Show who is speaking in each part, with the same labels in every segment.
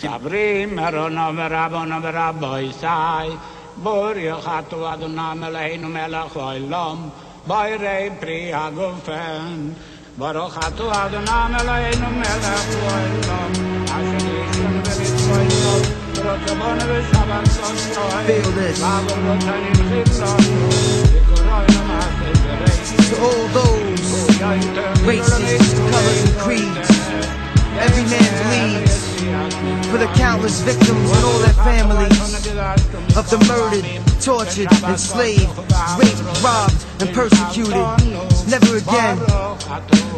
Speaker 1: Sabri merona verabona veraboy sai Bori khatu aduna melainu melach olam Bayrei pri agofen Boro khatu aduna melainu melach olam Ashishun velit olam Rotobon veshavan sostoy
Speaker 2: Feel this. To all those races, colors, and creeds, every man bleeds for the countless victims and all their families of the murdered, tortured, enslaved, raped, robbed, and persecuted. Never again.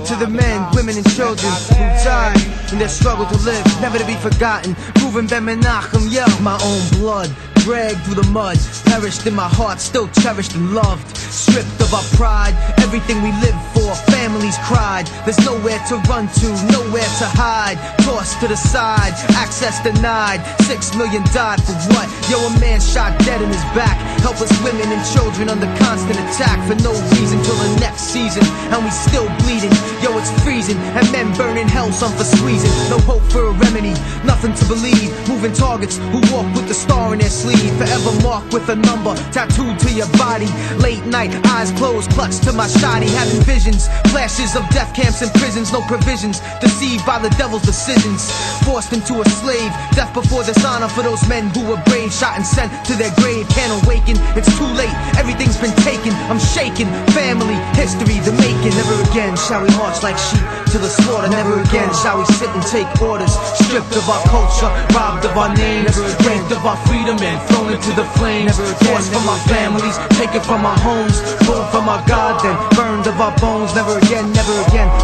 Speaker 2: To the men, women, and children who died in their struggle to live, never to be forgotten. Reuven Ben Menachem, yeah, my own blood dragged through the mud, perished in my heart, still cherished and loved. Stripped of our pride, everything we lived for, families cried. There's nowhere to run to, nowhere to hide. Tossed to the side, access denied. 6 million died for what? Yo, a man shot dead in his back. Helpless women and children under constant attack for no reason till the next season, and we still bleeding. Yo, it's freezing, and men burning hell, some for squeezing. No hope for a remedy, nothing to believe. Moving targets who walk with the star in their sleeve, forever marked with a number tattooed to your body. Late night, eyes closed, clutched to my shotty, having visions, flashes of death camps and prisons, no provisions, deceived by the devil's decisions, forced into a slave. Death before dishonor for those men who were brave, shot and sent to their grave. Can't awaken, it's too late, everything's been taken. I'm shaking, family, history, the making. Never again shall we march like sheep to the slaughter. Never again shall we sit and take orders. Stripped of our culture, robbed of our names, raped of our freedom and thrown into the flames. Forced from our families, taken from our homes, pulled from our God, then burned of our bones. Never again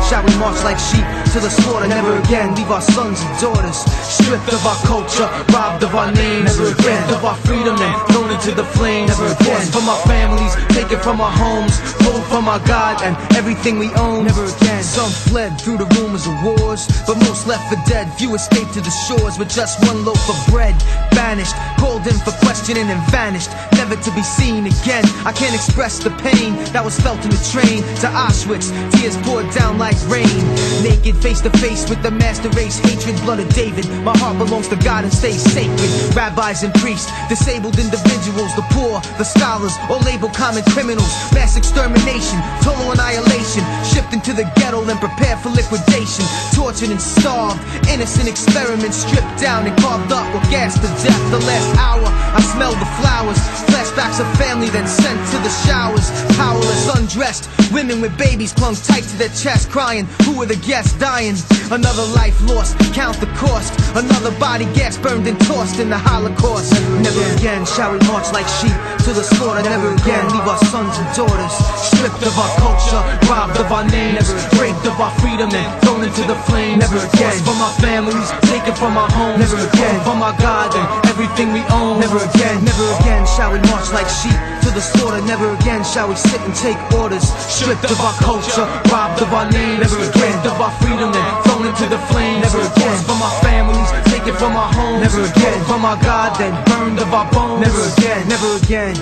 Speaker 2: shall we march like sheep to the slaughter. Never again leave our sons and daughters stripped of our culture, robbed of our names, stripped of our freedom and thrown into the flames. Never again. Forced from our families, taken from our homes, pulled from our God and everything we own. Never again. Some fled through the rumors of wars, but most left for dead. Few escaped to the shores with just one loaf of bread. Banished, called in for questioning and vanished, never to be seen again. I can't express the pain that was felt in the train to Auschwitz. Tears poured down like rain. Naked, face to face with the master race, hatred, blood of David. My heart belongs to God and stays sacred. Rabbis and priests, disabled individuals, the poor, the scholars, all labeled common criminals. Mass extermination, total annihilation, shipped into the ghetto and prepared for liquidation. Tortured and starved, innocent experiments stripped down and carved up or gassed to death. The last hour, I smelled the flowers, flashbacks of family then sent to the showers. Powerless, undressed, women with babies clung tight to their chest, crying, who were the guests dying? Another life lost, count the cost. Another body gas burned and tossed in the Holocaust. Never again shall we march like sheep to the slaughter. Never again leave our sons and daughters stripped of our culture, robbed of our names, raped of our freedom and thrown into the flames. Never again. Forced from our families, taken from our homes, never again. From our God and everything we own. Never again shall we march like sheep to the slaughter. Never again shall we sit and take orders stripped of our culture, robbed of our names, never again. Of our freedom and thrown into the flames. Never again. Forced from our families, taken from our homes, never again. From our God then burned of our bones. Never again. Never again.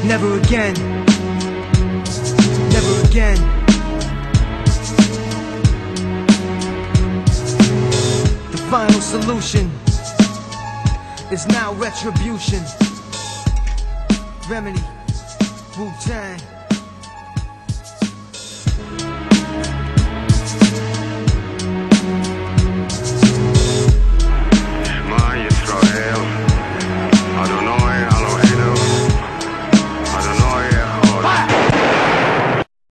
Speaker 2: Never again. Never again. The final solution is now retribution. Remedy, Wu-Tang.